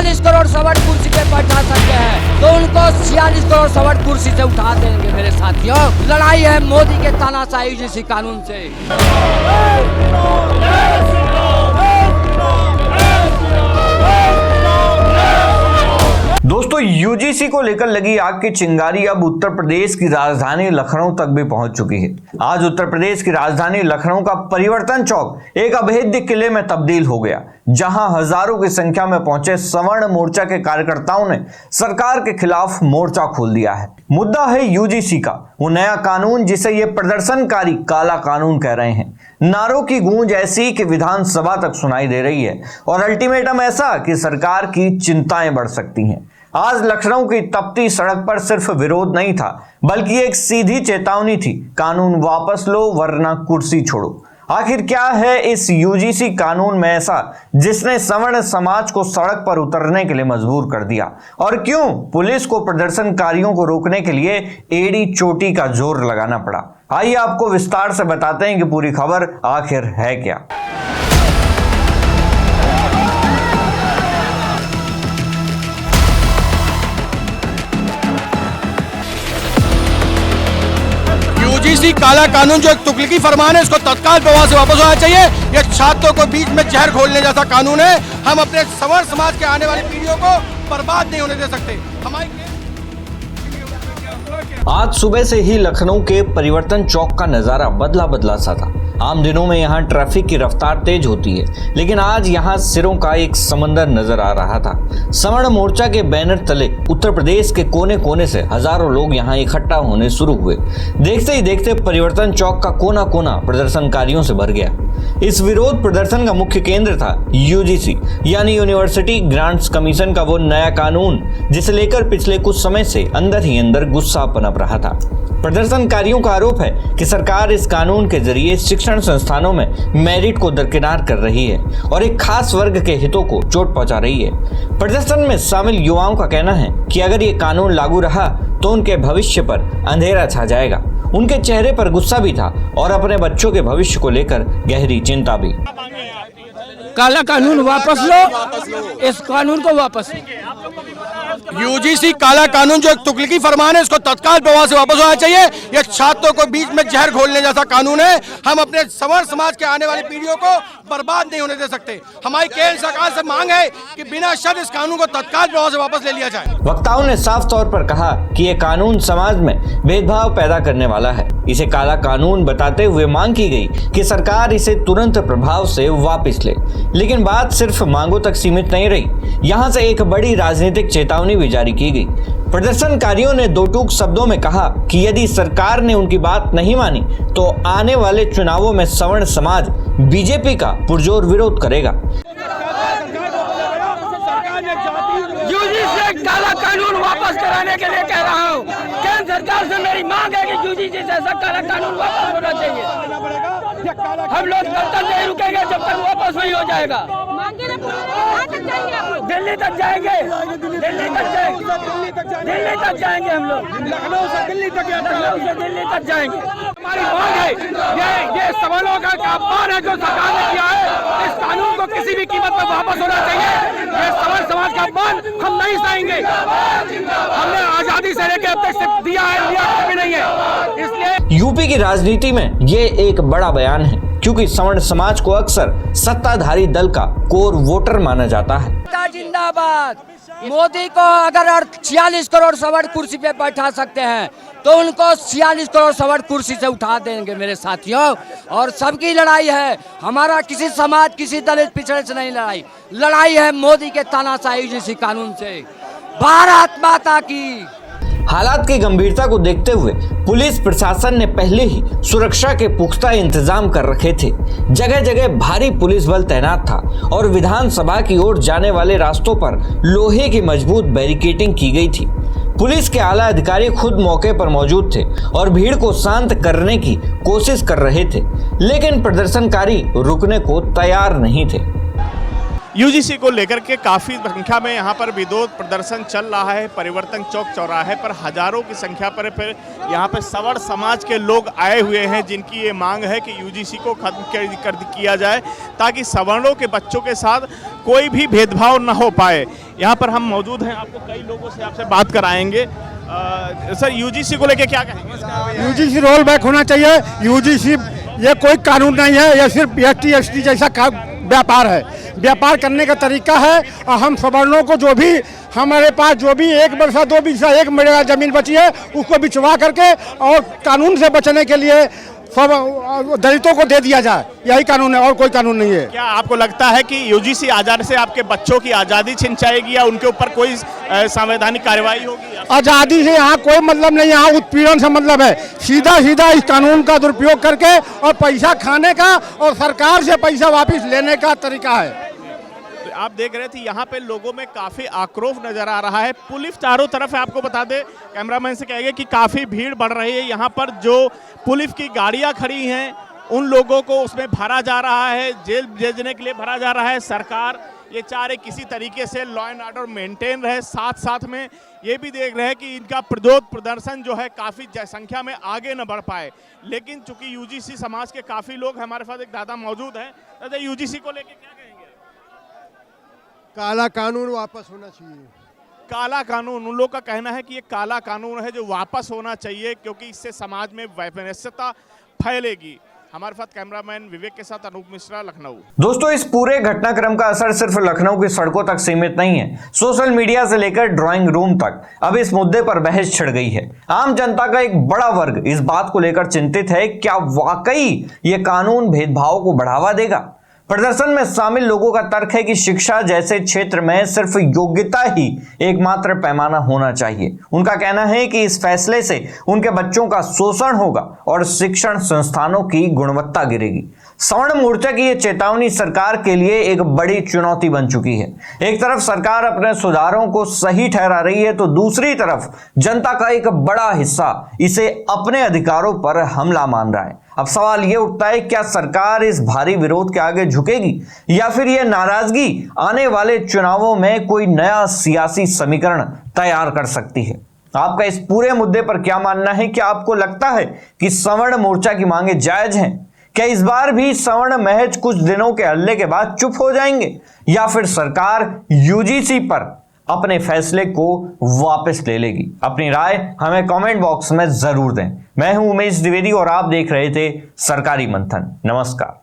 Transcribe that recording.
46 करोड़ सवार कुर्सी पे बैठा सकते हैं तो उनको 46 करोड़ सवार कुर्सी से उठा देंगे मेरे साथियों। लड़ाई है मोदी के तानाशाही जैसी कानून से। दोस्तों, यूजीसी को लेकर लगी आग की चिंगारी अब उत्तर प्रदेश की राजधानी लखनऊ तक भी पहुंच चुकी है। आज उत्तर प्रदेश की राजधानी लखनऊ का परिवर्तन चौक एक अभेद्य किले में तब्दील हो गया, जहां हजारों की संख्या में पहुंचे सवर्ण मोर्चा के कार्यकर्ताओं ने सरकार के खिलाफ मोर्चा खोल दिया है। मुद्दा है यूजीसी का वो नया कानून जिसे ये प्रदर्शनकारी काला कानून कह रहे हैं। नारों की गूंज ऐसी कि विधानसभा तक सुनाई दे रही है और अल्टीमेटम ऐसा कि सरकार की चिंताएं बढ़ सकती हैं। आज लखनऊ की तपती सड़क पर सिर्फ विरोध नहीं था, बल्कि एक सीधी चेतावनी थी, कानून वापस लो वरना कुर्सी छोड़ो। आखिर क्या है इस यूजीसी कानून में ऐसा जिसने सवर्ण समाज को सड़क पर उतरने के लिए मजबूर कर दिया, और क्यों पुलिस को प्रदर्शनकारियों को रोकने के लिए एड़ी चोटी का जोर लगाना पड़ा? आइए आपको विस्तार से बताते हैं कि पूरी खबर आखिर है क्या। यूजीसी काला कानून जो एक तुगलकी फरमान है, इसको तत्काल प्रभाव से वापस होना चाहिए। ये छात्रों को बीच में जहर घोलने जैसा कानून है। हम अपने सवर्ण समाज के आने वाली पीढ़ियों को बर्बाद नहीं होने दे सकते। आज सुबह से ही लखनऊ के परिवर्तन चौक का नजारा बदला बदला सा था। आम दिनों में यहाँ ट्रैफिक की रफ्तार तेज होती है, लेकिन आज यहाँ सिरों का एक समंदर नजर आ रहा था। सवर्ण मोर्चा के बैनर तले उत्तर प्रदेश के कोने कोने से हजारों लोग यहाँ इकट्ठा होने शुरू हुए। देखते ही देखते परिवर्तन चौक का कोना कोना प्रदर्शनकारियों से भर गया। इस विरोध प्रदर्शन का मुख्य केंद्र था यूजीसी यानी यूनिवर्सिटी ग्रांट्स कमीशन का वो नया कानून, जिसे लेकर पिछले कुछ समय से अंदर ही अंदर गुस्सा पनप रहा था। प्रदर्शनकारियों का आरोप है कि सरकार इस कानून के जरिए शिक्षण संस्थानों में मेरिट को दरकिनार कर रही है और एक खास वर्ग के हितों को चोट पहुंचा रही है। प्रदर्शन में शामिल युवाओं का कहना है कि अगर ये कानून लागू रहा तो उनके भविष्य पर अंधेरा छा जाएगा। उनके चेहरे पर गुस्सा भी था और अपने बच्चों के भविष्य को लेकर गहरी चिंता भी। काला कानून वापस लो, इस कानून को वापस लो। यूजीसी काला कानून जो एक तुगलकी फरमान है, इसको तत्काल प्रभाव से वापस होना चाहिए। ये छात्रों को बीच में जहर घोलने जैसा कानून है। हम अपने सवर्ण समाज के आने वाली पीढ़ियों को बर्बाद नहीं होने दे सकते। हमारी केंद्र सरकार से मांग है कि बिना शर्त इस कानून को तत्काल प्रभाव से वापस ले लिया जाए। वक्ताओं ने साफ तौर पर कहा कि ये कानून समाज में भेदभाव पैदा करने वाला है। इसे काला कानून बताते हुए मांग की गई कि सरकार इसे तुरंत प्रभाव से वापस ले। लेकिन बात सिर्फ मांगों तक सीमित नहीं रही। यहाँ से एक बड़ी राजनीतिक चेतावनी भी जारी की गई। प्रदर्शनकारियों ने दो टूक शब्दों में कहा कि यदि सरकार ने उनकी बात नहीं मानी तो आने वाले चुनावों में सवर्ण समाज बीजेपी का पुरजोर विरोध करेगा। यूजीसी काला कानून वापस कराने के लिए कह रहा हूँ। केंद्र सरकार से मेरी मांग है कि यूजीसी जैसा काला कानून वापस होना चाहिए। हम लोग तब तक नहीं रुकेंगे जब तक वापस नहीं हो जाएगा। दिल्ली तक जाएंगे, दिल्ली तक जाएंगे हम लोग। लखनऊ से दिल्ली तक जाएंगे। हमारी मांग है, ये सवालों का अपमान है जो सरकार ने किया है। इस कानून को किसी भी कीमत पर वापस होना चाहिए। ये सवर्ण समाज का अपमान हम नहीं सहेंगे। हमने आजादी से लेकर अब तक दिया है, लिया कभी नहीं है। इसलिए यूपी की राजनीति में ये एक बड़ा बयान है, क्योंकि सवर्ण समाज को अक्सर सत्ताधारी दल का कोर वोटर माना जाता है। जिंदाबाद। मोदी को अगर 46 करोड़ सवार कुर्सी पे बैठा सकते हैं तो उनको 46 करोड़ सवार कुर्सी से उठा देंगे मेरे साथियों। और सबकी लड़ाई है, हमारा किसी समाज किसी दलित पिछड़े से नहीं लड़ाई। लड़ाई है मोदी के तानाशाही जैसी कानून से। भारत माता की। हालात की गंभीरता को देखते हुए पुलिस प्रशासन ने पहले ही सुरक्षा के पुख्ता इंतजाम कर रखे थे। जगह जगह भारी पुलिस बल तैनात था और विधानसभा की ओर जाने वाले रास्तों पर लोहे की मजबूत बैरिकेडिंग की गई थी। पुलिस के आला अधिकारी खुद मौके पर मौजूद थे और भीड़ को शांत करने की कोशिश कर रहे थे, लेकिन प्रदर्शनकारी रुकने को तैयार नहीं थे। यूजीसी को लेकर के काफ़ी संख्या में यहाँ पर विरोध प्रदर्शन चल रहा है। परिवर्तन चौक चौराहे पर हजारों की संख्या पर फिर यहाँ पर सवर्ण समाज के लोग आए हुए हैं, जिनकी ये मांग है कि यूजीसी को खत्म कर किया जाए ताकि सवर्णों के बच्चों के साथ कोई भी भेदभाव न हो पाए। यहाँ पर हम मौजूद हैं, आपको कई लोगों से आपसे बात कराएंगे। सर, यूजीसी को लेकर क्या कहेंगे? यूजीसी रोल बैक होना चाहिए। यूजीसी ये कोई कानून नहीं है, ये सिर्फ एसटी एसटी जैसा व्यापार है। व्यापार करने का तरीका है और हम सवर्णों को जो भी हमारे पास जो भी 1 वर्षा 2 बीघा 1 मेरा जमीन बची है उसको बिचवा करके और कानून से बचने के लिए सब दलितों को दे दिया जाए, यही कानून है और कोई कानून नहीं है। क्या आपको लगता है कि यूजीसी आजादी से आपके बच्चों की आज़ादी छिन जाएगी या उनके ऊपर कोई संवैधानिक कार्रवाई होगी? आज़ादी से यहाँ कोई मतलब नहीं, यहाँ उत्पीड़न से मतलब है। सीधा सीधा इस कानून का दुरुपयोग करके और पैसा खाने का और सरकार से पैसा वापस लेने का तरीका है। आप देख रहे थे यहाँ पे लोगों में काफी आक्रोश नजर आ रहा है। पुलिस चारों तरफ है, आपको बता दे, कैमरामैन से कहेंगे कि काफी भीड़ बढ़ रही है। यहाँ पर जो पुलिस की गाड़ियाँ खड़ी हैं उन लोगों को उसमें भरा जा रहा है, जेल भेजने के लिए भरा जा रहा है। सरकार ये चाह रही किसी तरीके से लॉ एंड ऑर्डर मेंटेन रहे। साथ साथ में ये भी देख रहे हैं कि इनका विरोध प्रदर्शन जो है काफ़ी संख्या में आगे न बढ़ पाए। लेकिन चूंकि यूजीसी समाज के काफ़ी लोग, हमारे पास एक दादा मौजूद हैं। दादा, यूजीसी को लेकर क्या कहेंगे? काला कानून वापस होना चाहिए। काला कानून, उन लोग का कहना है कि ये काला कानून है जो वापस होना चाहिए, क्योंकि इससे समाज में वैमनस्यता फैलेगी। हमारे साथ कैमरामैन विवेक के साथ अनूप मिश्रा, लखनऊ। दोस्तों, इस पूरे घटनाक्रम का असर सिर्फ लखनऊ की सड़कों तक सीमित नहीं है। सोशल मीडिया से लेकर ड्राइंग रूम तक अब इस मुद्दे पर बहस छिड़ गई है। आम जनता का एक बड़ा वर्ग इस बात को लेकर चिंतित है, क्या वाकई ये कानून भेदभाव को बढ़ावा देगा? प्रदर्शन में शामिल लोगों का तर्क है कि शिक्षा जैसे क्षेत्र में सिर्फ योग्यता ही एकमात्र पैमाना होना चाहिए। उनका कहना है कि इस फैसले से उनके बच्चों का शोषण होगा और शिक्षण संस्थानों की गुणवत्ता गिरेगी। सवर्ण मोर्चा की यह चेतावनी सरकार के लिए एक बड़ी चुनौती बन चुकी है। एक तरफ सरकार अपने सुधारों को सही ठहरा रही है, तो दूसरी तरफ जनता का एक बड़ा हिस्सा इसे अपने अधिकारों पर हमला मान रहा है। अब सवाल यह उठता है, क्या सरकार इस भारी विरोध के आगे झुकेगी या फिर यह नाराजगी आने वाले चुनावों में कोई नया सियासी समीकरण तैयार कर सकती है? आपका इस पूरे मुद्दे पर क्या मानना है? क्या आपको लगता है कि सवर्ण मोर्चा की मांगे जायज हैं? क्या इस बार भी सवर्ण महज कुछ दिनों के हल्ले के बाद चुप हो जाएंगे या फिर सरकार यूजीसी पर अपने फैसले को वापस ले लेगी? अपनी राय हमें कमेंट बॉक्स में जरूर दें। मैं हूं उमेश द्विवेदी और आप देख रहे थे सरकारी मंथन। नमस्कार।